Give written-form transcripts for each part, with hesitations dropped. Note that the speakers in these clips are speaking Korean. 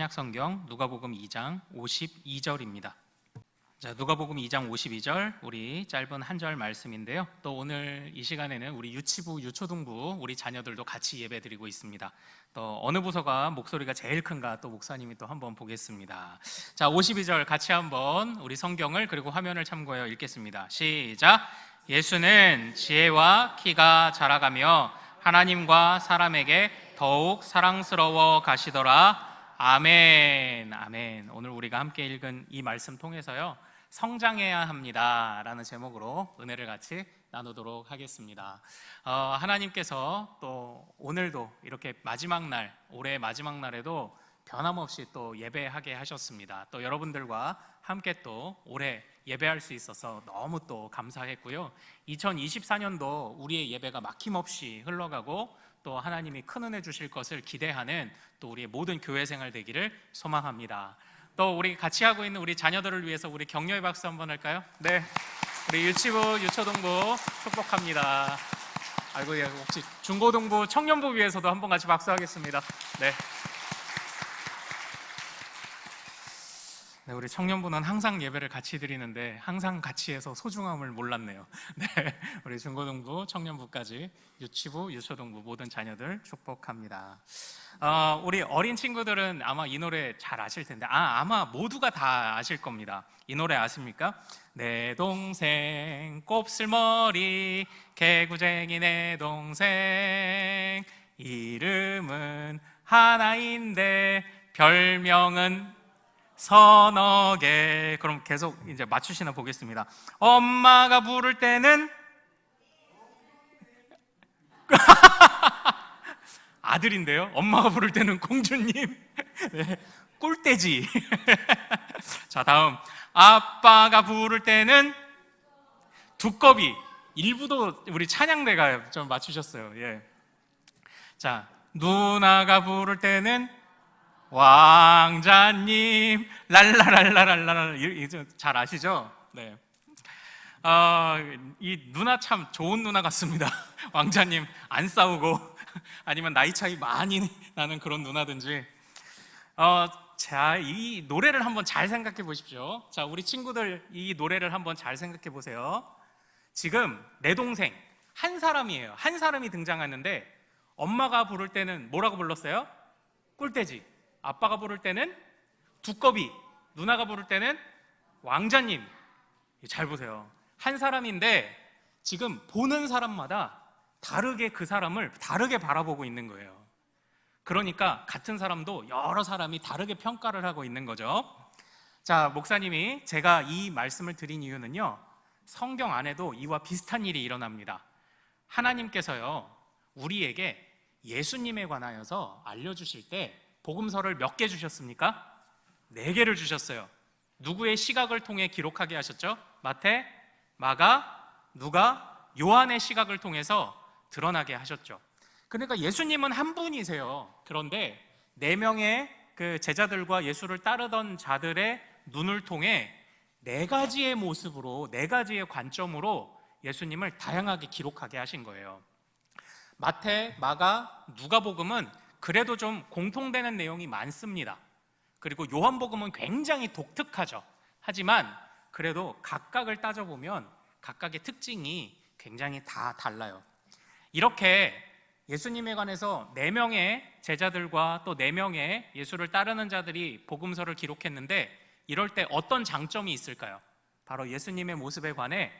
신약성경 누가복음 2장 52절입니다. 자, 누가복음 2장 52절 우리 짧은 한 절 말씀인데요. 또 오늘 이 시간에는 우리 유치부, 유초등부 우리 자녀들도 같이 예배드리고 있습니다. 또 어느 부서가 목소리가 제일 큰가 또 목사님이 또 한번 보겠습니다. 자, 52절 같이 한번 우리 성경을 그리고 화면을 참고하여 읽겠습니다. 시작. 예수는 지혜와 키가 자라가며 하나님과 사람에게 더욱 사랑스러워 가시더라. 아멘. 아멘. 오늘 우리가 함께 읽은 이 말씀 통해서요, 성장해야 합니다 라는 제목으로 은혜를 같이 나누도록 하겠습니다. 하나님께서 또 오늘도 이렇게 마지막 날, 올해 마지막 날에도 변함없이 또 예배하게 하셨습니다. 또 여러분들과 함께 또 올해 예배할 수 있어서 너무 또 감사했고요. 2024년도 우리의 예배가 막힘없이 흘러가고 또 하나님이 큰 은혜 주실 것을 기대하는 또 우리의 모든 교회 생활 되기를 소망합니다. 또 우리 같이 하고 있는 우리 자녀들을 위해서 우리 격려의 박수 한번 할까요? 네, 우리 유치부, 유초등부 축복합니다. 아이고, 예, 혹시 중고등부, 청년부 위해서도 한번 같이 박수하겠습니다. 네. 네, 우리 청년부는 항상 예배를 같이 드리는데 항상 같이 해서 소중함을 몰랐네요. 네, 우리 중고등부, 청년부까지 유치부, 유초등부 모든 자녀들 축복합니다. 우리 어린 친구들은 아마 이 노래 잘 아실 텐데 아마 모두가 다 아실 겁니다. 이 노래 아십니까? 내 동생 곱슬머리 개구쟁이 내 동생 이름은 하나인데 별명은 서너 개. 그럼 계속 이제 맞추시나 보겠습니다. 엄마가 부를 때는 아들인데요. 엄마가 부를 때는 공주님. 네, 꿀돼지. 자, 다음 아빠가 부를 때는 두꺼비. 일부도 우리 찬양대가 좀 맞추셨어요. 예. 자, 누나가 부를 때는 왕자님. 랄라랄라랄라. 잘 아시죠? 네. 이 누나 참 좋은 누나 같습니다. 왕자님 안 싸우고 아니면 나이 차이 많이 나는 그런 누나든지. 자, 이 노래를 한번 잘 생각해 보십시오. 자, 우리 친구들 이 노래를 한번 잘 생각해 보세요. 지금 내 동생 한 사람이에요. 한 사람이 등장하는데 엄마가 부를 때는 뭐라고 불렀어요? 꿀돼지. 아빠가 부를 때는 두꺼비. 누나가 부를 때는 왕자님. 잘 보세요. 한 사람인데 지금 보는 사람마다 다르게 그 사람을 다르게 바라보고 있는 거예요. 그러니까 같은 사람도 여러 사람이 다르게 평가를 하고 있는 거죠. 자, 목사님이 제가 이 말씀을 드린 이유는요, 성경 안에도 이와 비슷한 일이 일어납니다. 하나님께서요, 우리에게 예수님에 관하여서 알려주실 때 복음서를 몇 개 주셨습니까? 4개를 주셨어요. 누구의 시각을 통해 기록하게 하셨죠? 마태, 마가, 누가, 요한의 시각을 통해서 드러나게 하셨죠. 그러니까 예수님은 한 분이세요. 그런데 4명의 그 제자들과 예수를 따르던 자들의 눈을 통해 4가지의 모습으로, 4가지의 관점으로 예수님을 다양하게 기록하게 하신 거예요. 마태, 마가, 누가복음은 그래도 좀 공통되는 내용이 많습니다. 그리고 요한복음은 굉장히 독특하죠. 하지만 그래도 각각을 따져보면 각각의 특징이 굉장히 다 달라요. 이렇게 예수님에 관해서 4명의 제자들과 또 4명의 예수를 따르는 자들이 복음서를 기록했는데 이럴 때 어떤 장점이 있을까요? 바로 예수님의 모습에 관해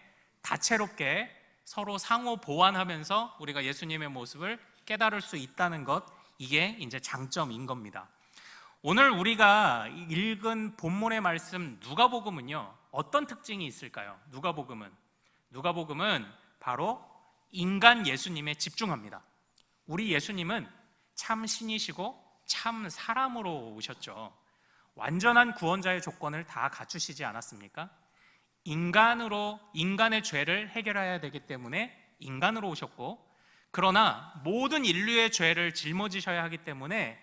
다채롭게 서로 상호 보완하면서 우리가 예수님의 모습을 깨달을 수 있다는 것, 이게 이제 장점인 겁니다. 오늘 우리가 읽은 본문의 말씀 누가복음은요, 어떤 특징이 있을까요? 누가복음은 바로 인간 예수님에 집중합니다. 우리 예수님은 참 신이시고 참 사람으로 오셨죠. 완전한 구원자의 조건을 다 갖추시지 않았습니까? 인간으로 인간의 죄를 해결해야 되기 때문에 인간으로 오셨고, 그러나 모든 인류의 죄를 짊어지셔야 하기 때문에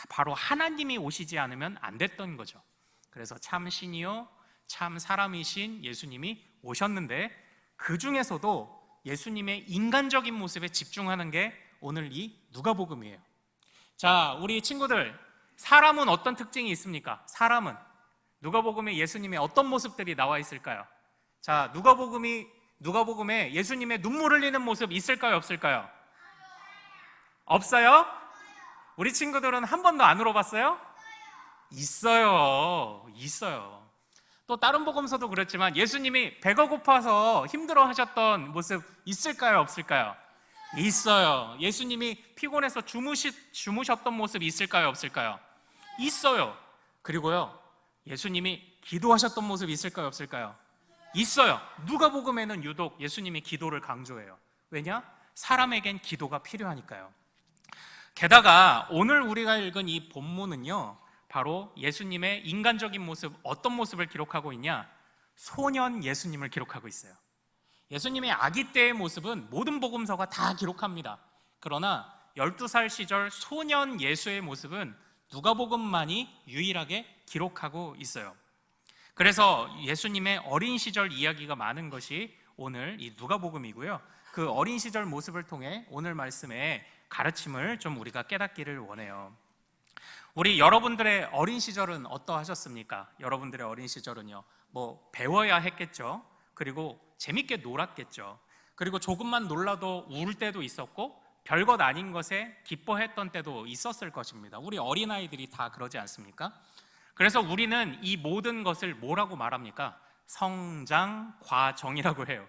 바로 하나님이 오시지 않으면 안 됐던 거죠. 그래서 참 신이요 참 사람이신 예수님이 오셨는데 그 중에서도 예수님의 인간적인 모습에 집중하는 게 오늘 이 누가복음이에요. 자, 우리 친구들, 사람은 어떤 특징이 있습니까? 사람은 누가복음에 예수님의 어떤 모습들이 나와 있을까요? 자, 누가복음에 예수님의 눈물 흘리는 모습 있을까요, 없을까요? 없어요? 우리 친구들은 한 번도 안 울어봤어요? 있어요. 또 다른 복음서도 그렇지만 예수님이 배가 고파서 힘들어 하셨던 모습 있을까요, 없을까요? 있어요. 예수님이 피곤해서 주무셨던 모습 있을까요, 없을까요? 있어요. 그리고요, 예수님이 기도하셨던 모습 있을까요, 없을까요? 있어요. 누가복음에는 유독 예수님이 기도를 강조해요. 왜냐? 사람에겐 기도가 필요하니까요. 게다가 오늘 우리가 읽은 이 본문은요, 바로 예수님의 인간적인 모습, 어떤 모습을 기록하고 있냐? 소년 예수님을 기록하고 있어요. 예수님의 아기 때의 모습은 모든 복음서가 다 기록합니다. 그러나 12살 시절 소년 예수의 모습은 누가복음만이 유일하게 기록하고 있어요. 그래서 예수님의 어린 시절 이야기가 많은 것이 오늘 이 누가복음이고요. 그 어린 시절 모습을 통해 오늘 말씀의 가르침을 좀 우리가 깨닫기를 원해요. 우리 여러분들의 어린 시절은 어떠하셨습니까? 여러분들의 어린 시절은요, 배워야 했겠죠. 그리고 재밌게 놀았겠죠. 그리고 조금만 놀라도 울 때도 있었고 별것 아닌 것에 기뻐했던 때도 있었을 것입니다. 우리 어린아이들이 다 그러지 않습니까? 그래서 우리는 이 모든 것을 뭐라고 말합니까? 성장 과정이라고 해요.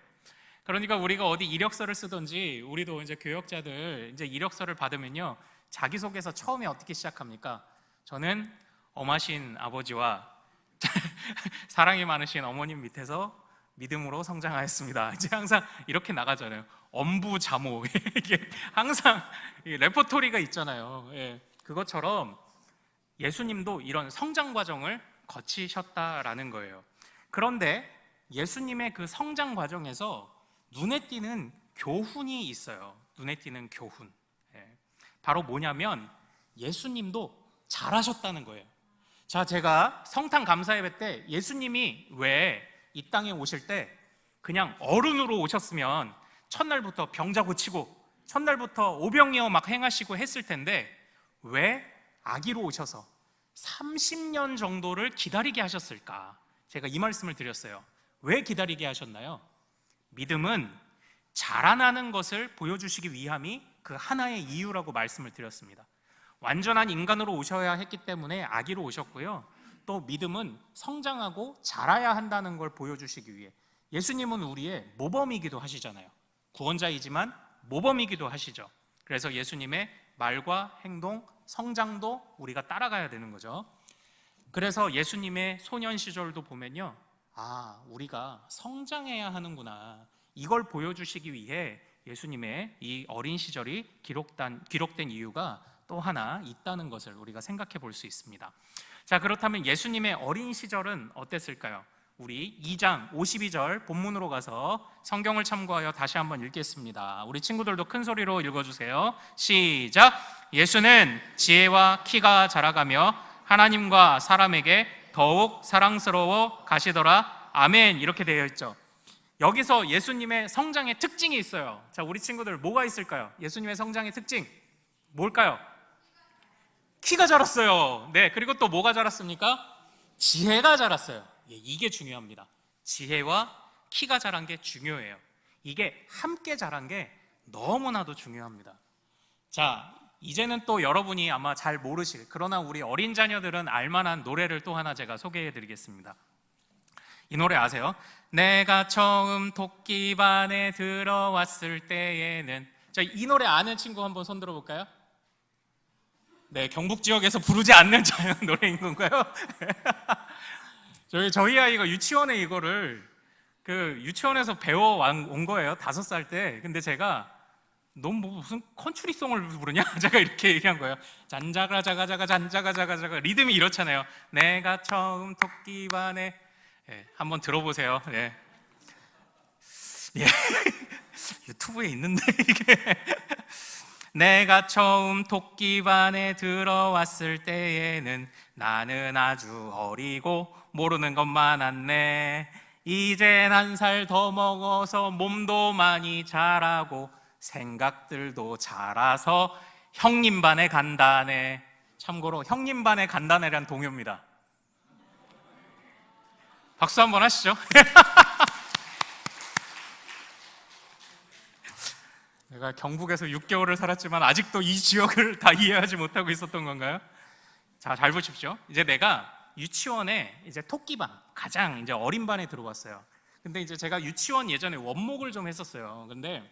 그러니까 우리가 어디 이력서를 쓰든지, 우리도 이제 교역자들 이제 이력서를 받으면요, 자기소개서 처음에 어떻게 시작합니까? 저는 엄하신 아버지와 사랑이 많으신 어머님 밑에서 믿음으로 성장하였습니다. 이제 항상 이렇게 나가잖아요. 엄부자모. 이게 항상 레퍼토리가 있잖아요. 예, 그것처럼 예수님도 이런 성장 과정을 거치셨다라는 거예요. 그런데 예수님의 그 성장 과정에서 눈에 띄는 교훈이 있어요. 눈에 띄는 교훈. 예, 바로 뭐냐면 예수님도 잘하셨다는 거예요. 자, 제가 성탄 감사예배 때 예수님이 왜 이 땅에 오실 때 그냥 어른으로 오셨으면 첫날부터 병자 고치고 첫날부터 오병이어 막 행하시고 했을 텐데 왜 아기로 오셔서 30년 정도를 기다리게 하셨을까? 제가 이 말씀을 드렸어요. 왜 기다리게 하셨나요? 믿음은 자라나는 것을 보여주시기 위함이 그 하나의 이유라고 말씀을 드렸습니다. 완전한 인간으로 오셔야 했기 때문에 아기로 오셨고요. 또 믿음은 성장하고 자라야 한다는 걸 보여주시기 위해, 예수님은 우리의 모범이기도 하시잖아요. 구원자이지만 모범이기도 하시죠. 그래서 예수님의 말과 행동, 성장도 우리가 따라가야 되는 거죠. 그래서 예수님의 소년 시절도 보면요, 우리가 성장해야 하는구나, 이걸 보여주시기 위해 예수님의 이 어린 시절이 기록된 이유가 또 하나 있다는 것을 우리가 생각해 볼 수 있습니다. 자, 그렇다면 예수님의 어린 시절은 어땠을까요? 우리 2장 52절 본문으로 가서 성경을 참고하여 다시 한번 읽겠습니다. 우리 친구들도 큰 소리로 읽어주세요. 시작! 예수는 지혜와 키가 자라가며 하나님과 사람에게 더욱 사랑스러워 가시더라. 아멘. 이렇게 되어 있죠. 여기서 예수님의 성장의 특징이 있어요. 자, 우리 친구들 뭐가 있을까요? 예수님의 성장의 특징 뭘까요? 키가 자랐어요. 네, 그리고 또 뭐가 자랐습니까? 지혜가 자랐어요. 이게 중요합니다. 지혜와 키가 자란 게 중요해요. 이게 함께 자란 게 너무나도 중요합니다. 자, 이제는 또 여러분이 아마 잘 모르실, 그러나 우리 어린 자녀들은 알만한 노래를 또 하나 제가 소개해 드리겠습니다. 이 노래 아세요? 내가 처음 토끼반에 들어왔을 때에는. 자, 이 노래 아는 친구 한번 손 들어볼까요? 네, 경북 지역에서 부르지 않는 자연 노래인 건가요? 저희 아이가 유치원에 이거를 유치원에서 배워온 거예요. 5살 때. 근데 제가 너무 무슨 컨츄리송을 부르냐? 제가 이렇게 얘기한 거예요. 잔자가자가자가 잔자가자가자가 리듬이 이렇잖아요. 내가 처음 토끼반에. 네, 한번 들어보세요. 네. 예. 유튜브에 있는데 이게. 내가 처음 토끼반에 들어왔을 때에는 나는 아주 어리고 모르는 것 많았네. 이젠 1살 더 먹어서 몸도 많이 자라고 생각들도 자라서 형님 반에 간다네. 참고로 형님 반에 간다네란 동요입니다. 박수 한번 하시죠. 내가 경북에서 6개월을 살았지만 아직도 이 지역을 다 이해하지 못하고 있었던 건가요? 자, 잘 보십시오. 이제 내가 유치원에 이제 토끼반, 가장 이제 어린 반에 들어왔어요. 근데 이제 제가 유치원 예전에 원목을 좀 했었어요. 근데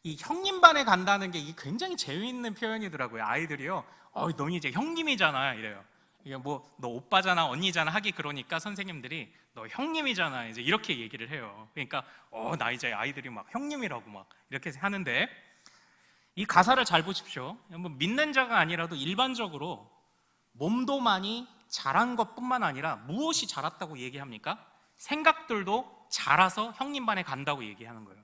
이 형님 반에 간다는 게 이게 굉장히 재미있는 표현이더라고요. 아이들이요. 너는 이제 형님이잖아 이래요. 이게 뭐 너 오빠잖아 언니잖아 하기 그러니까 선생님들이 너 형님이잖아 이제 이렇게 얘기를 해요. 그러니까 나 이제 아이들이 막 형님이라고 막 이렇게 하는데 이 가사를 잘 보십시오. 뭐 믿는 자가 아니라도 일반적으로 몸도 많이 자란 것뿐만 아니라 무엇이 자랐다고 얘기합니까? 생각들도 자라서 형님 반에 간다고 얘기하는 거예요.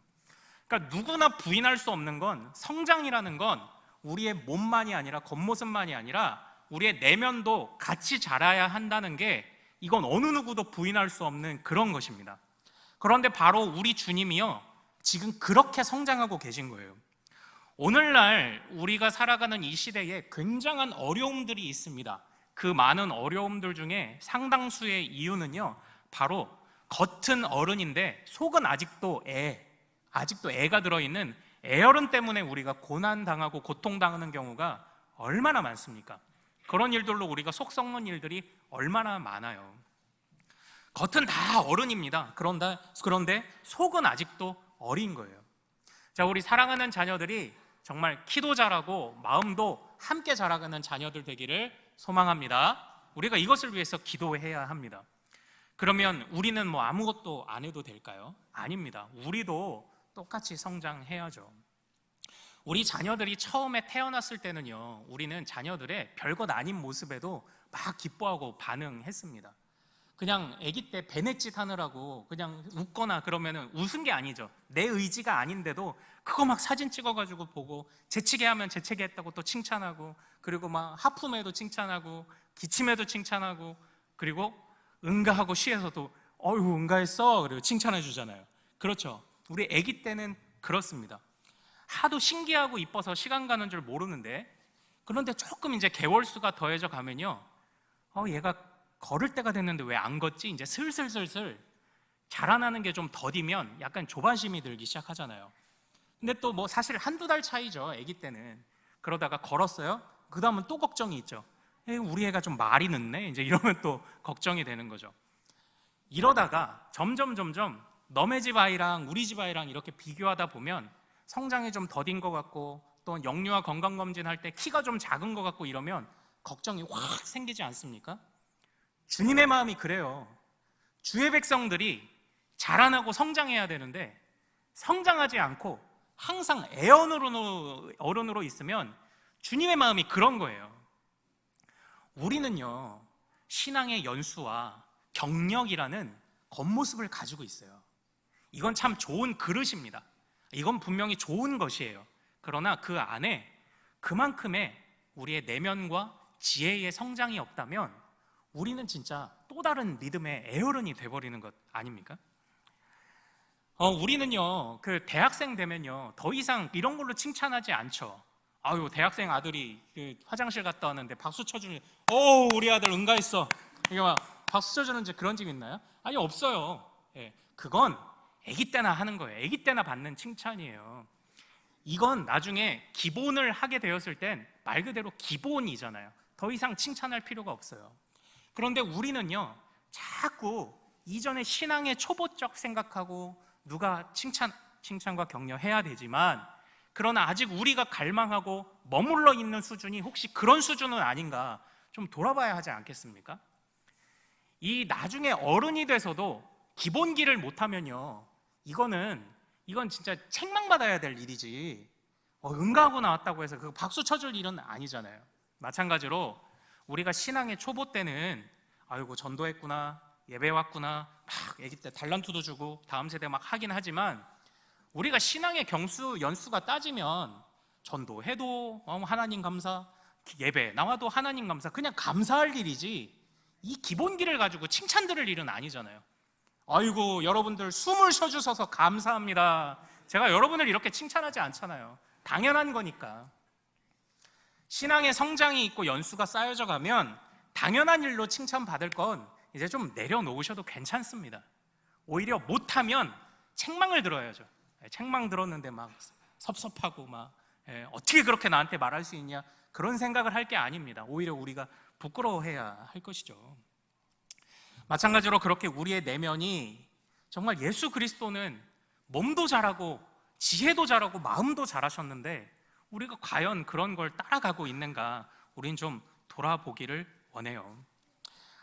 그러니까 누구나 부인할 수 없는 건 성장이라는 건 우리의 몸만이 아니라 겉모습만이 아니라 우리의 내면도 같이 자라야 한다는 게 이건 어느 누구도 부인할 수 없는 그런 것입니다. 그런데 바로 우리 주님이요 지금 그렇게 성장하고 계신 거예요. 오늘날 우리가 살아가는 이 시대에 굉장한 어려움들이 있습니다. 그 많은 어려움들 중에 상당수의 이유는요 바로 겉은 어른인데 속은 아직도 애가 들어있는 애어른 때문에 우리가 고난당하고 고통당하는 경우가 얼마나 많습니까? 그런 일들로 우리가 속 썩는 일들이 얼마나 많아요. 겉은 다 어른입니다. 그런데 속은 아직도 어린 거예요. 자, 우리 사랑하는 자녀들이 정말 키도 자라고 마음도 함께 자라가는 자녀들 되기를 소망합니다. 우리가 이것을 위해서 기도해야 합니다. 그러면 우리는 뭐 아무것도 안 해도 될까요? 아닙니다. 우리도 똑같이 성장해야죠. 우리 자녀들이 처음에 태어났을 때는요 우리는 자녀들의 별것 아닌 모습에도 막 기뻐하고 반응했습니다. 그냥 아기 때 배냇짓 하느라고 그냥 웃거나 그러면은 웃은 게 아니죠. 내 의지가 아닌데도 그거 막 사진 찍어가지고 보고 재치게 하면 재치게 했다고 또 칭찬하고 그리고 막 하품해도 칭찬하고 기침해도 칭찬하고 그리고 응가하고 쉬에서도 응가했어 그리고 칭찬해 주잖아요. 그렇죠. 우리 아기 때는 그렇습니다. 하도 신기하고 이뻐서 시간 가는 줄 모르는데 그런데 조금 이제 개월수가 더해져 가면요 얘가 걸을 때가 됐는데 왜 안 걷지? 이제 슬슬 자라나는 게 좀 더디면 약간 조바심이 들기 시작하잖아요. 근데 또 뭐 사실 한두 달 차이죠 아기 때는. 그러다가 걸었어요? 그 다음은 또 걱정이 있죠. 우리 애가 좀 말이 늦네 이제 이러면 또 걱정이 되는 거죠. 이러다가 점점 너네 집 아이랑 우리 집 아이랑 이렇게 비교하다 보면 성장이 좀 더딘 것 같고 또 영유아 건강검진 할 때 키가 좀 작은 것 같고 이러면 걱정이 확 생기지 않습니까? 주님의 마음이 그래요. 주의 백성들이 자라나고 성장해야 되는데 성장하지 않고 항상 어른으로 있으면 주님의 마음이 그런 거예요. 우리는요 신앙의 연수와 경력이라는 겉모습을 가지고 있어요. 이건 참 좋은 그릇입니다. 이건 분명히 좋은 것이에요. 그러나 그 안에 그만큼의 우리의 내면과 지혜의 성장이 없다면 우리는 진짜 또 다른 믿음의 애어른이 돼버리는 것 아닙니까? 우리는요 그 대학생 되면요 더 이상 이런 걸로 칭찬하지 않죠. 아유 대학생 아들이 그 화장실 갔다 왔는데 박수 쳐주는 우리 아들 응가했어 이게 막 박수 쳐주는 그런 집 있나요? 아니 없어요. 그건 아기 때나 하는 거예요. 아기 때나 받는 칭찬이에요. 이건 나중에 기본을 하게 되었을 땐 말 그대로 기본이잖아요. 더 이상 칭찬할 필요가 없어요. 그런데 우리는요 자꾸 이전에 신앙의 초보적 생각하고 누가 칭찬과 격려해야 되지만 그러나 아직 우리가 갈망하고 머물러 있는 수준이 혹시 그런 수준은 아닌가 좀 돌아봐야 하지 않겠습니까? 이 나중에 어른이 돼서도 기본기를 못하면요 이건 진짜 책망받아야 될 일이지 응가하고 나왔다고 해서 그 박수 쳐줄 일은 아니잖아요. 마찬가지로 우리가 신앙의 초보 때는 아이고 전도했구나 예배 왔구나 막 아기 때 달란트도 주고 다음 세대 막 하긴 하지만 우리가 신앙의 연수가 따지면 전도해도 하나님 감사 예배 나와도 하나님 감사 그냥 감사할 일이지 이 기본기를 가지고 칭찬 들을 일은 아니잖아요. 아이고 여러분들 숨을 쉬어주셔서 감사합니다. 제가 여러분을 이렇게 칭찬하지 않잖아요. 당연한 거니까. 신앙의 성장이 있고 연수가 쌓여져 가면 당연한 일로 칭찬받을 건 이제 좀 내려놓으셔도 괜찮습니다. 오히려 못하면 책망을 들어야죠. 책망 들었는데 막 섭섭하고 막 어떻게 그렇게 나한테 말할 수 있냐, 그런 생각을 할 게 아닙니다. 오히려 우리가 부끄러워해야 할 것이죠. 마찬가지로 그렇게 우리의 내면이 정말 예수 그리스도는 몸도 잘하고 지혜도 잘하고 마음도 잘하셨는데 우리가 과연 그런 걸 따라가고 있는가, 우린 좀 돌아보기를 원해요.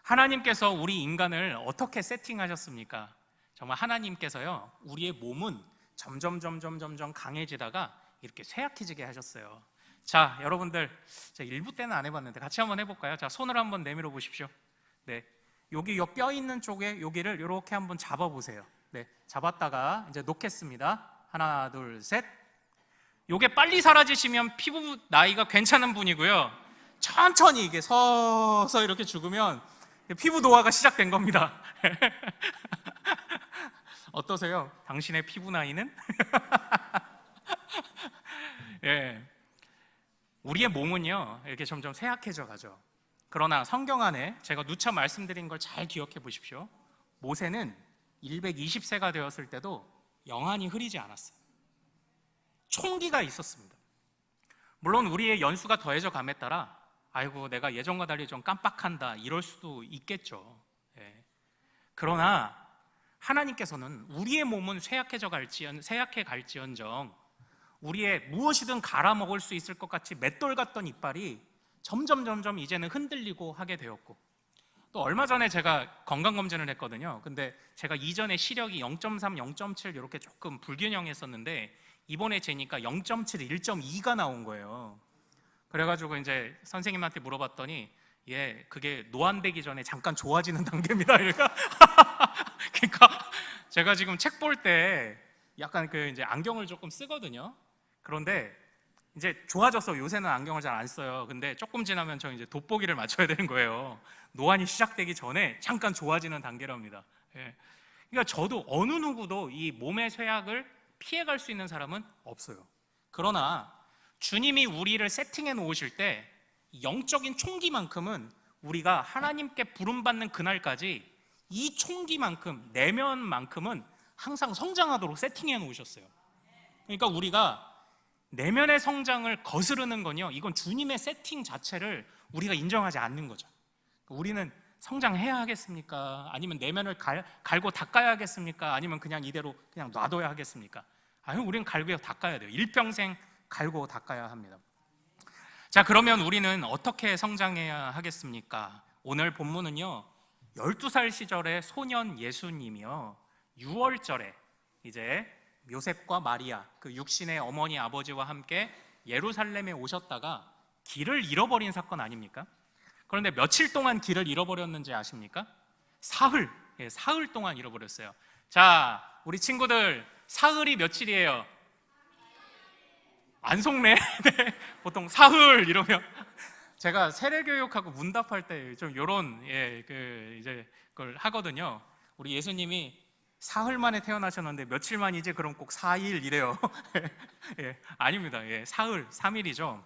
하나님께서 우리 인간을 어떻게 세팅하셨습니까? 정말 하나님께서요, 우리의 몸은 점점 강해지다가 이렇게 쇠약해지게 하셨어요. 자, 여러분들, 자, 1부 때는 안 해봤는데 같이 한번 해볼까요? 자, 손을 한번 내밀어 보십시오. 네, 여기 요 뼈 있는 쪽에 여기를 이렇게 한번 잡아보세요. 네, 잡았다가 이제 놓겠습니다. 하나, 둘, 셋. 요게 빨리 사라지시면 피부 나이가 괜찮은 분이고요, 천천히 이게 서서 이렇게 죽으면 피부 노화가 시작된 겁니다. 어떠세요? 당신의 피부 나이는? 예, 우리의 몸은요 이렇게 점점 쇠약해져 가죠. 그러나 성경 안에 제가 누차 말씀드린 걸 잘 기억해 보십시오. 모세는 120세가 되었을 때도 영안이 흐리지 않았어요. 총기가 있었습니다. 물론 우리의 연수가 더해져 감에 따라 아이고 내가 예전과 달리 좀 깜빡한다 이럴 수도 있겠죠. 예. 그러나 하나님께서는 우리의 몸은 쇠약해 갈지언정 우리의 무엇이든 갈아먹을 수 있을 것 같이 맷돌 같던 이빨이 점점 이제는 흔들리고 하게 되었고, 또 얼마 전에 제가 건강검진을 했거든요. 근데 제가 이전에 시력이 0.3, 0.7 이렇게 조금 불균형했었는데 이번에 재니까 0.7, 1.2가 나온 거예요. 그래가지고 이제 선생님한테 물어봤더니 예, 그게 노안되기 전에 잠깐 좋아지는 단계입니다. 그러니까 제가 지금 책 볼 때 약간 그 이제 안경을 조금 쓰거든요. 그런데 이제 좋아져서 요새는 안경을 잘 안 써요. 근데 조금 지나면 저 이제 돋보기를 맞춰야 되는 거예요. 노안이 시작되기 전에 잠깐 좋아지는 단계랍니다. 예. 그러니까 저도 어느 누구도 이 몸의 쇠약을 피해갈 수 있는 사람은 없어요. 그러나 주님이 우리를 세팅해 놓으실 때 영적인 총기만큼은 우리가 하나님께 부름받는 그날까지 이 총기만큼, 내면만큼은 항상 성장하도록 세팅해 놓으셨어요. 그러니까 우리가 내면의 성장을 거스르는 건요, 이건 주님의 세팅 자체를 우리가 인정하지 않는 거죠. 우리는 성장해야 하겠습니까? 아니면 내면을 갈고 닦아야 하겠습니까? 아니면 그냥 이대로 그냥 놔둬야 하겠습니까? 아니면 우리는 갈고 닦아야 돼요. 일평생 갈고 닦아야 합니다. 자, 그러면 우리는 어떻게 성장해야 하겠습니까? 오늘 본문은요 12살 시절의 소년 예수님이요 6월절에 이제 요셉과 마리아, 그 육신의 어머니 아버지와 함께 예루살렘에 오셨다가 길을 잃어버린 사건 아닙니까? 그런데 며칠 동안 길을 잃어버렸는지 아십니까? 사흘, 사흘 동안 잃어버렸어요. 자, 우리 친구들, 사흘이 며칠이에요? 안 속네. 네, 보통 사흘 이러면 제가 세례교육하고 문답할 때 좀 요런 이제 그걸 하거든요. 우리 예수님이 사흘 만에 태어나셨는데 며칠 만이지? 그럼 꼭 4일 이래요. 예, 아닙니다. 예, 사흘, 3일이죠.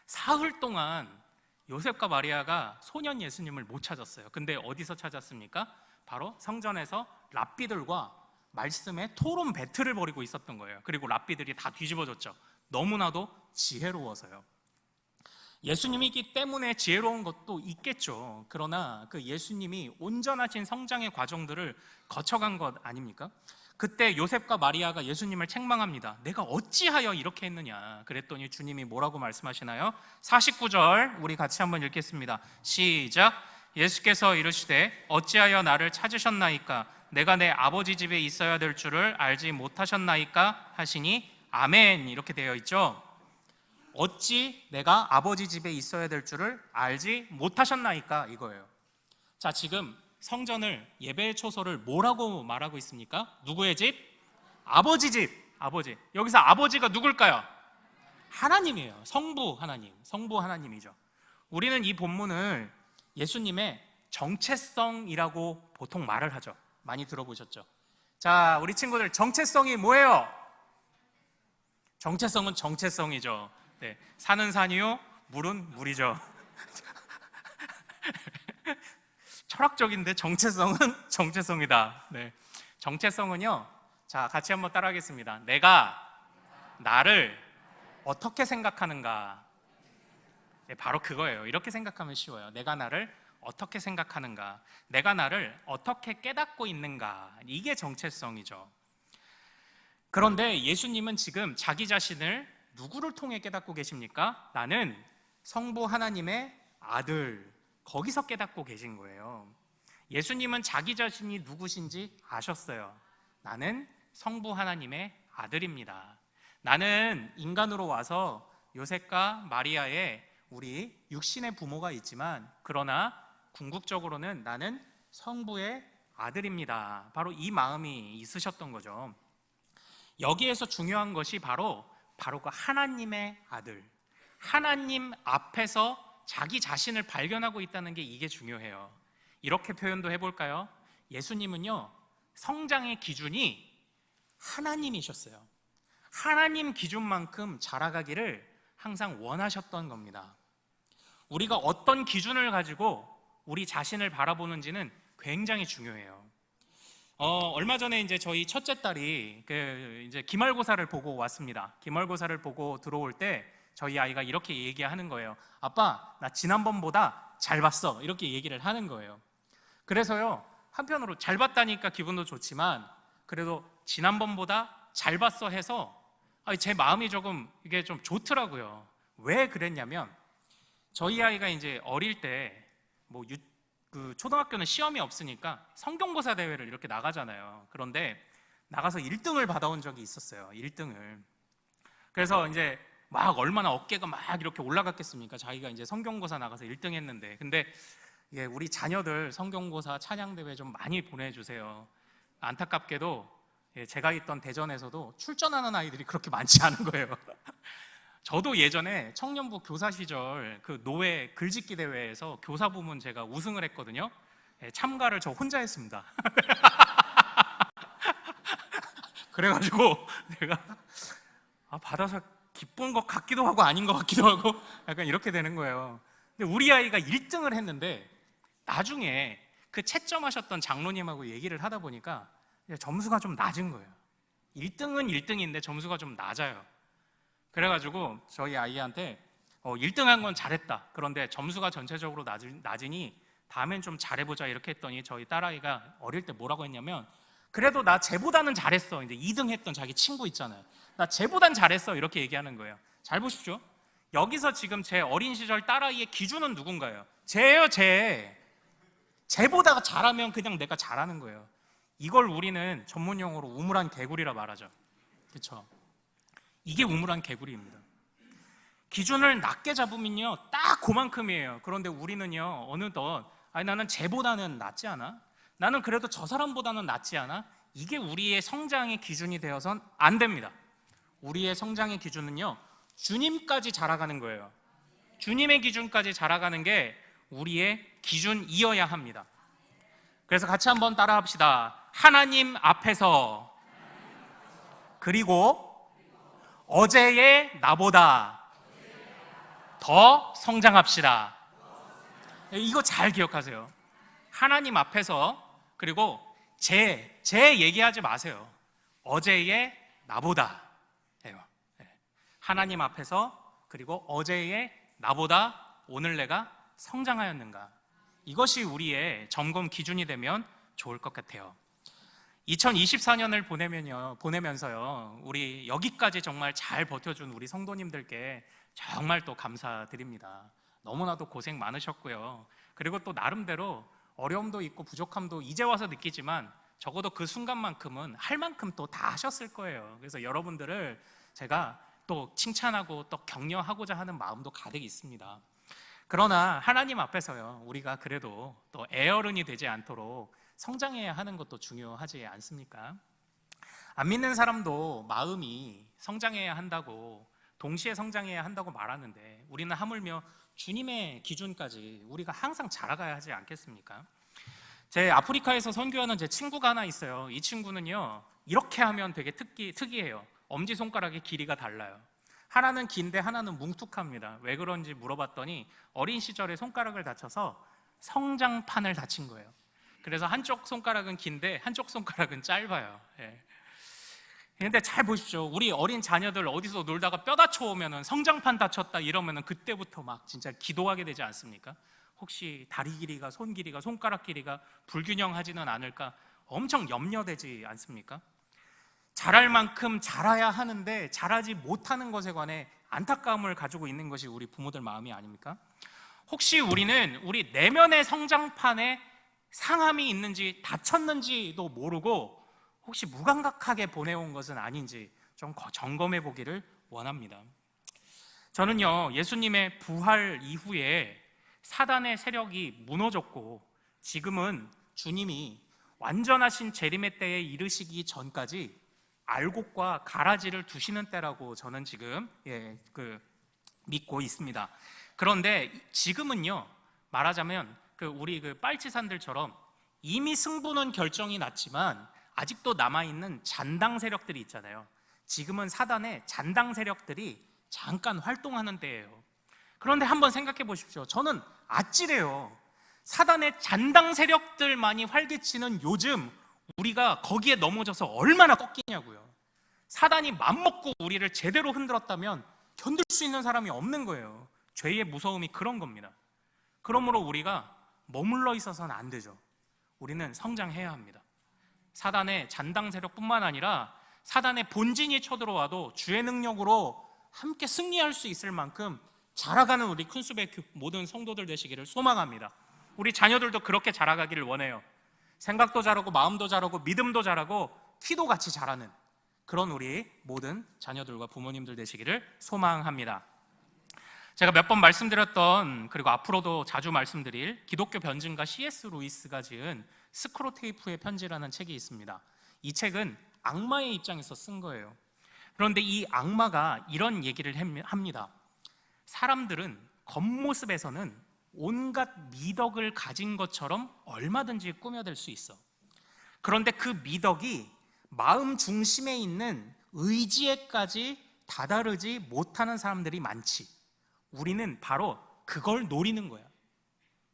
사흘 동안 요셉과 마리아가 소년 예수님을 못 찾았어요. 근데 어디서 찾았습니까? 바로 성전에서 랍비들과 말씀의 토론 배틀을 벌이고 있었던 거예요. 그리고 랍비들이 다 뒤집어졌죠. 너무나도 지혜로워서요. 예수님이기 때문에 지혜로운 것도 있겠죠. 그러나 그 예수님이 온전하신 성장의 과정들을 거쳐간 것 아닙니까? 그때 요셉과 마리아가 예수님을 책망합니다. 내가 어찌하여 이렇게 했느냐. 그랬더니 주님이 뭐라고 말씀하시나요? 49절 우리 같이 한번 읽겠습니다. 시작. 예수께서 이르시되 어찌하여 나를 찾으셨나이까? 내가 내 아버지 집에 있어야 될 줄을 알지 못하셨나이까? 하시니 아멘. 이렇게 되어 있죠. 어찌 내가 아버지 집에 있어야 될 줄을 알지 못하셨나이까? 이거예요. 자, 지금 성전을, 예배의 초소를 뭐라고 말하고 있습니까? 누구의 집? 아버지 집. 아버지. 여기서 아버지가 누굴까요? 하나님이에요. 성부 하나님. 성부 하나님이죠. 우리는 이 본문을 예수님의 정체성이라고 보통 말을 하죠. 많이 들어보셨죠? 자, 우리 친구들, 정체성이 뭐예요? 정체성은 정체성이죠. 네, 산은 산이요, 물은 물이죠. 철학적인데 정체성은 정체성이다. 네. 정체성은요, 자, 같이 한번 따라하겠습니다. 내가 나를 어떻게 생각하는가. 네, 바로 그거예요. 이렇게 생각하면 쉬워요. 내가 나를 어떻게 생각하는가, 내가 나를 어떻게 깨닫고 있는가, 이게 정체성이죠. 그런데 예수님은 지금 자기 자신을 누구를 통해 깨닫고 계십니까? 나는 성부 하나님의 아들, 거기서 깨닫고 계신 거예요. 예수님은 자기 자신이 누구신지 아셨어요. 나는 성부 하나님의 아들입니다. 나는 인간으로 와서 요셉과 마리아의 우리 육신의 부모가 있지만, 그러나 궁극적으로는 나는 성부의 아들입니다. 바로 이 마음이 있으셨던 거죠. 여기에서 중요한 것이 바로 그 하나님의 아들, 하나님 앞에서 자기 자신을 발견하고 있다는 게, 이게 중요해요. 이렇게 표현도 해볼까요? 예수님은요, 성장의 기준이 하나님이셨어요. 하나님 기준만큼 자라가기를 항상 원하셨던 겁니다. 우리가 어떤 기준을 가지고 우리 자신을 바라보는지는 굉장히 중요해요. 얼마 전에 이제 저희 첫째 딸이 이제 기말고사를 보고 왔습니다. 기말고사를 보고 들어올 때 저희 아이가 이렇게 얘기하는 거예요. 아빠, 나 지난번보다 잘 봤어. 이렇게 얘기를 하는 거예요. 그래서요, 한편으로 잘 봤다니까 기분도 좋지만, 그래도 지난번보다 잘 봤어 해서 제 마음이 조금 이게 좀 좋더라고요. 왜 그랬냐면, 저희 아이가 이제 어릴 때 초등학교는 시험이 없으니까 성경고사 대회를 이렇게 나가잖아요. 그런데 나가서 1등을 받아온 적이 있었어요. 1등을. 그래서 이제 막 얼마나 어깨가 막 이렇게 올라갔겠습니까? 자기가 이제 성경고사 나가서 1등 했는데. 근데 우리 자녀들 성경고사 찬양대회 좀 많이 보내주세요. 안타깝게도 제가 있던 대전에서도 출전하는 아이들이 그렇게 많지 않은 거예요. 저도 예전에 청년부 교사 시절 그 노회 글짓기 대회에서 교사 부문 제가 우승을 했거든요. 참가를 저 혼자 했습니다. 그래가지고 내가 받아서 기쁜 것 같기도 하고 아닌 것 같기도 하고 약간 이렇게 되는 거예요. 근데 우리 아이가 1등을 했는데, 나중에 그 채점하셨던 장로님하고 얘기를 하다 보니까 점수가 좀 낮은 거예요. 1등은 1등인데 점수가 좀 낮아요. 그래가지고 저희 아이한테 1등한 건 잘했다. 그런데 점수가 전체적으로 낮으니 다음엔 좀 잘해보자 이렇게 했더니, 저희 딸아이가 어릴 때 뭐라고 했냐면, 그래도 나 쟤보다는 잘했어. 이제 2등 했던 자기 친구 있잖아요. 나 쟤보단 잘했어. 이렇게 얘기하는 거예요. 잘 보십시오. 여기서 지금 제 어린 시절 딸아이의 기준은 누군가요? 쟤예요, 쟤. 쟤보다 잘하면 그냥 내가 잘하는 거예요. 이걸 우리는 전문용어로 우물안 개구리라 말하죠. 그렇죠? 이게 우물안 개구리입니다. 기준을 낮게 잡으면요, 딱 그만큼이에요. 그런데 우리는요, 어느덧 나는 쟤보다는 낫지 않아? 나는 그래도 저 사람보다는 낫지 않아? 이게 우리의 성장의 기준이 되어선 안 됩니다. 우리의 성장의 기준은요, 주님까지 자라가는 거예요. 주님의 기준까지 자라가는 게 우리의 기준이어야 합니다. 그래서 같이 한번 따라 합시다. 하나님 앞에서, 그리고 어제의 나보다 더 성장합시다. 이거 잘 기억하세요. 하나님 앞에서, 그리고 제 얘기하지 마세요. 어제의 나보다. 하나님 앞에서, 그리고 어제의 나보다 오늘 내가 성장하였는가. 이것이 우리의 점검 기준이 되면 좋을 것 같아요. 2024년을 보내면서요, 우리 여기까지 정말 잘 버텨준 우리 성도님들께 정말 또 감사드립니다. 너무나도 고생 많으셨고요. 그리고 또 나름대로 어려움도 있고 부족함도 이제 와서 느끼지만, 적어도 그 순간만큼은 할 만큼 또 다 하셨을 거예요. 그래서 여러분들을 제가 또 칭찬하고 또 격려하고자 하는 마음도 가득 있습니다. 그러나 하나님 앞에서요, 우리가 그래도 또 애어른이 되지 않도록 성장해야 하는 것도 중요하지 않습니까? 안 믿는 사람도 마음이 성장해야 한다고, 동시에 성장해야 한다고 말하는데, 우리는 하물며 주님의 기준까지 우리가 항상 자라가야 하지 않겠습니까? 제 아프리카에서 선교하는 제 친구가 하나 있어요. 이 친구는요, 이렇게 하면 되게 특이해요. 엄지손가락의 길이가 달라요. 하나는 긴데 하나는 뭉툭합니다. 왜 그런지 물어봤더니 어린 시절에 손가락을 다쳐서 성장판을 다친 거예요. 그래서 한쪽 손가락은 긴데 한쪽 손가락은 짧아요. 근데 잘 보십시오. 우리 어린 자녀들 어디서 놀다가 뼈 다쳐오면 성장판 다쳤다 이러면 그때부터 막 진짜 기도하게 되지 않습니까? 혹시 다리 길이가, 손 길이가, 손가락 길이가 불균형하지는 않을까 엄청 염려되지 않습니까? 자랄 만큼 자라야 하는데 자라지 못하는 것에 관해 안타까움을 가지고 있는 것이 우리 부모들 마음이 아닙니까? 혹시 우리는 우리 내면의 성장판에 상함이 있는지 다쳤는지도 모르고 혹시 무감각하게 보내온 것은 아닌지 좀 점검해 보기를 원합니다. 저는요, 예수님의 부활 이후에 사단의 세력이 무너졌고 지금은 주님이 완전하신 재림의 때에 이르시기 전까지 알곡과 가라지를 두시는 때라고 저는 지금 믿고 있습니다. 그런데 지금은요, 말하자면 우리 빨치산들처럼 이미 승부는 결정이 났지만 아직도 남아있는 잔당 세력들이 있잖아요. 지금은 사단의 잔당 세력들이 잠깐 활동하는 때예요. 그런데 한번 생각해 보십시오. 저는 아찔해요. 사단의 잔당 세력들만이 활개치는 요즘 우리가 거기에 넘어져서 얼마나 꺾이냐고요. 사단이 맘먹고 우리를 제대로 흔들었다면 견딜 수 있는 사람이 없는 거예요. 죄의 무서움이 그런 겁니다. 그러므로 우리가 머물러 있어서는 안 되죠. 우리는 성장해야 합니다. 사단의 잔당 세력뿐만 아니라 사단의 본진이 쳐들어와도 주의 능력으로 함께 승리할 수 있을 만큼 자라가는 우리 큰숲의 모든 성도들 되시기를 소망합니다. 우리 자녀들도 그렇게 자라가기를 원해요. 생각도 자라고 마음도 자라고 믿음도 자라고 키도 같이 자라는 그런 우리 모든 자녀들과 부모님들 되시기를 소망합니다. 제가 몇 번 말씀드렸던, 그리고 앞으로도 자주 말씀드릴 기독교 변증가 C.S. 루이스가 지은 스크로테이프의 편지라는 책이 있습니다. 이 책은 악마의 입장에서 쓴 거예요. 그런데 이 악마가 이런 얘기를 합니다. 사람들은 겉모습에서는 온갖 미덕을 가진 것처럼 얼마든지 꾸며댈 수 있어. 그런데 그 미덕이 마음 중심에 있는 의지에까지 다다르지 못하는 사람들이 많지. 우리는 바로 그걸 노리는 거야.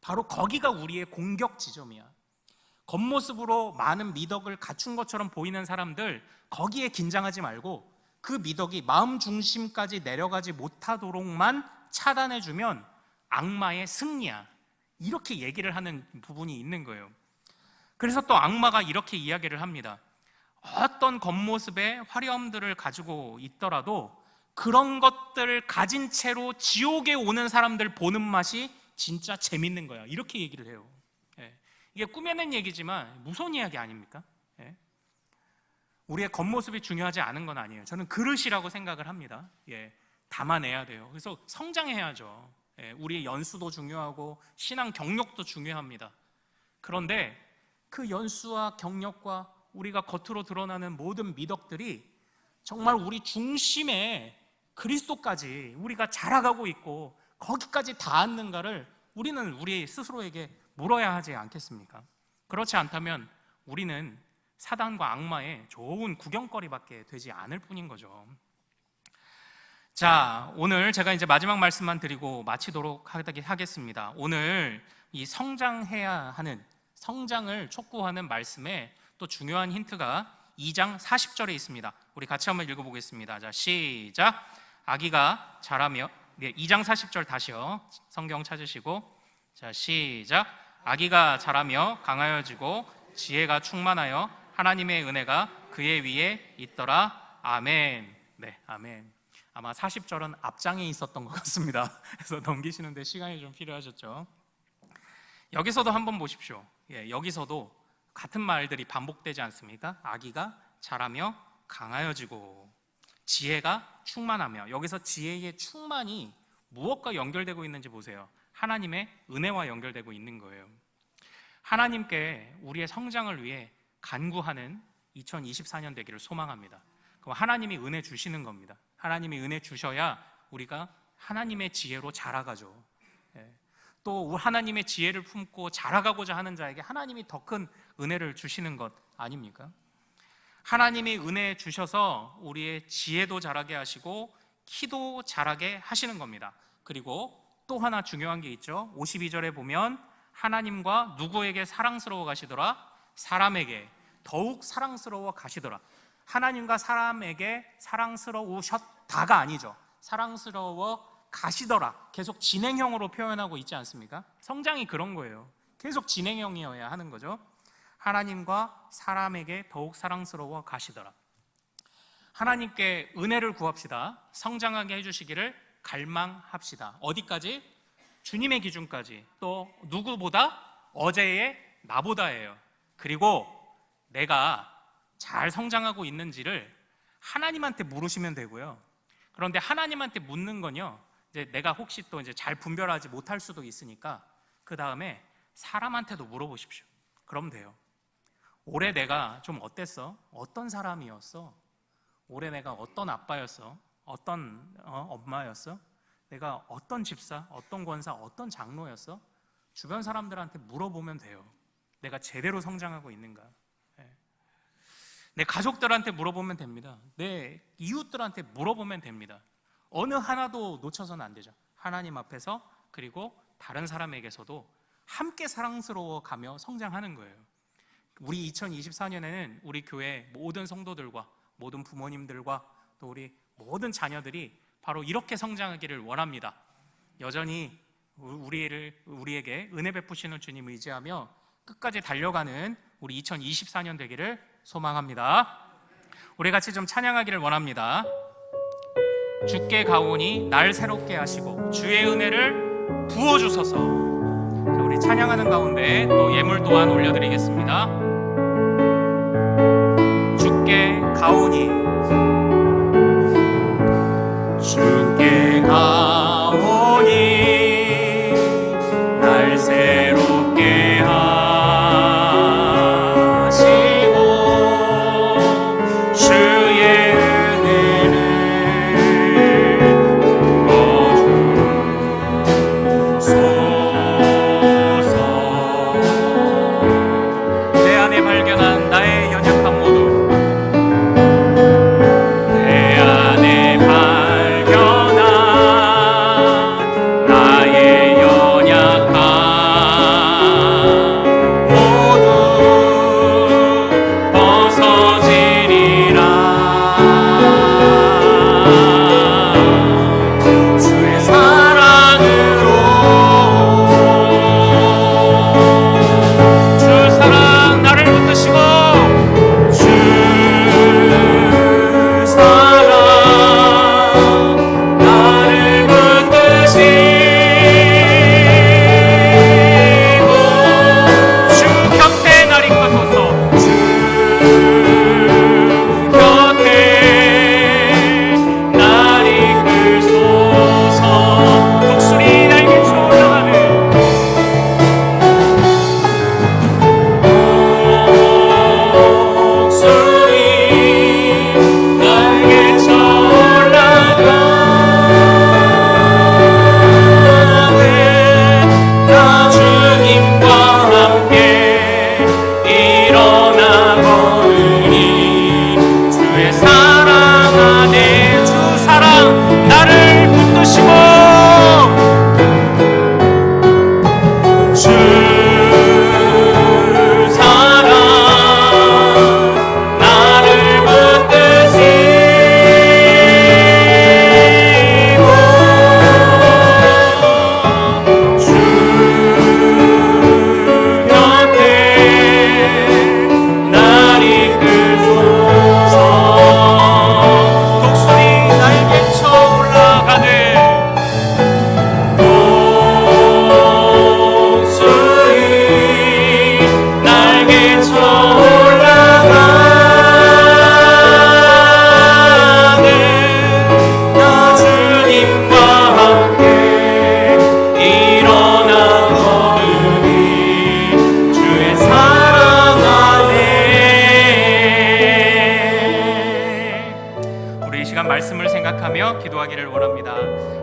바로 거기가 우리의 공격 지점이야. 겉모습으로 많은 미덕을 갖춘 것처럼 보이는 사람들, 거기에 긴장하지 말고 그 미덕이 마음 중심까지 내려가지 못하도록만 차단해주면 악마의 승리야. 이렇게 얘기를 하는 부분이 있는 거예요. 그래서 또 악마가 이렇게 이야기를 합니다. 어떤 겉모습의 화려함들을 가지고 있더라도 그런 것들을 가진 채로 지옥에 오는 사람들 보는 맛이 진짜 재밌는 거야. 이렇게 얘기를 해요. 이게 꾸며낸 얘기지만 무서운 이야기 아닙니까? 우리의 겉모습이 중요하지 않은 건 아니에요. 저는 그릇이라고 생각을 합니다. 담아내야 돼요. 그래서 성장해야죠. 우리의 연수도 중요하고 신앙 경력도 중요합니다. 그런데 그 연수와 경력과 우리가 겉으로 드러나는 모든 미덕들이 정말 우리 중심에 그리스도까지 우리가 자라가고 있고 거기까지 닿았는가를 우리는 우리 스스로에게 물어야 하지 않겠습니까? 그렇지 않다면 우리는 사단과 악마의 좋은 구경거리밖에 되지 않을 뿐인 거죠. 자, 오늘 제가 이제 마지막 말씀만 드리고 마치도록 하겠습니다. 오늘 이 성장해야 하는, 성장을 촉구하는 말씀에 또 중요한 힌트가 2장 40절에 있습니다. 우리 같이 한번 읽어보겠습니다. 자, 시작. 아기가 자라며, 2장 40절 다시요. 성경 찾으시고, 자, 시작. 아기가 자라며 강하여지고 지혜가 충만하여 하나님의 은혜가 그의 위에 있더라. 아멘. 네, 아멘. 아마 40절은 앞장에 있었던 것 같습니다. 그래서 넘기시는데 시간이 좀 필요하셨죠. 여기서도 한번 보십시오. 여기서도 같은 말들이 반복되지 않습니까? 아기가 자라며 강하여지고 지혜가 충만하며, 여기서 지혜의 충만이 무엇과 연결되고 있는지 보세요. 하나님의 은혜와 연결되고 있는 거예요. 하나님께 우리의 성장을 위해 간구하는 2024년 되기를 소망합니다. 그럼 하나님이 은혜 주시는 겁니다. 하나님이 은혜 주셔야 우리가 하나님의 지혜로 자라가죠. 또 하나님의 지혜를 품고 자라가고자 하는 자에게 하나님이 더 큰 은혜를 주시는 것 아닙니까? 하나님이 은혜 주셔서 우리의 지혜도 자라게 하시고 키도 자라게 하시는 겁니다. 그리고 또 하나 중요한 게 있죠. 52절에 보면 하나님과 누구에게 사랑스러워 가시더라? 사람에게 더욱 사랑스러워 가시더라. 하나님과 사람에게 사랑스러우셨다가 아니죠. 사랑스러워 가시더라. 계속 진행형으로 표현하고 있지 않습니까? 성장이 그런 거예요. 계속 진행형이어야 하는 거죠. 하나님과 사람에게 더욱 사랑스러워 가시더라. 하나님께 은혜를 구합시다. 성장하게 해주시기를 갈망합시다. 어디까지? 주님의 기준까지. 또 누구보다? 어제의 나보다예요. 그리고 내가 잘 성장하고 있는지를 하나님한테 물으시면 되고요. 그런데 하나님한테 묻는 건요, 이제 내가 혹시 또 이제 잘 분별하지 못할 수도 있으니까 그 다음에 사람한테도 물어보십시오. 그럼 돼요. 올해 내가 좀 어땠어? 어떤 사람이었어? 올해 내가 어떤 아빠였어? 어떤 엄마였어? 내가 어떤 집사, 어떤 권사, 어떤 장로였어? 주변 사람들한테 물어보면 돼요. 내가 제대로 성장하고 있는가? 내 가족들한테 물어보면 됩니다. 내 이웃들한테 물어보면 됩니다. 어느 하나도 놓쳐서는 안 되죠. 하나님 앞에서, 그리고 다른 사람에게서도 함께 사랑스러워 가며 성장하는 거예요. 우리 2024년에는 우리 교회 모든 성도들과 모든 부모님들과 또 우리 모든 자녀들이 바로 이렇게 성장하기를 원합니다. 여전히 우리에게 은혜 베푸시는 주님 의지하며 끝까지 달려가는 우리 2024년 되기를 소망합니다. 우리 같이 좀 찬양하기를 원합니다. 주께 가오니 날 새롭게 하시고 주의 은혜를 부어주소서. 우리 찬양하는 가운데 또 예물 또한 올려드리겠습니다. 주께 가오니 주께 가오니 날 새롭게 하시고 주의 은혜를 부어주소서. 내 안에 발견한 나의 연약함 모두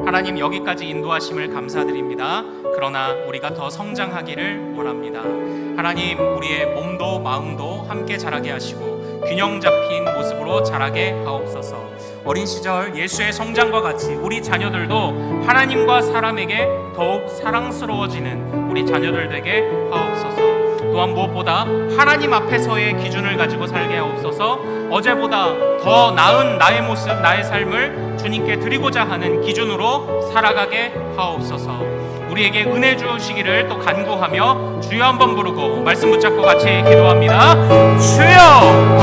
하나님, 여기까지 인도하심을 감사드립니다. 그러나 우리가 더 성장하기를 원합니다. 하나님, 우리의 몸도 마음도 함께 자라게 하시고 균형 잡힌 모습으로 자라게 하옵소서. 어린 시절 예수의 성장과 같이 우리 자녀들도 하나님과 사람에게 더욱 사랑스러워지는 우리 자녀들 되게 하옵소서. 또한 무엇보다 하나님 앞에서의 기준을 가지고 살게 하옵소서. 어제보다 더 나은 나의 모습, 나의 삶을 주님께 드리고자 하는 기준으로 살아가게 하옵소서. 우리에게 은혜 주시기를 또 간구하며 주여 한번 부르고 말씀 붙잡고 같이 기도합니다. 주여!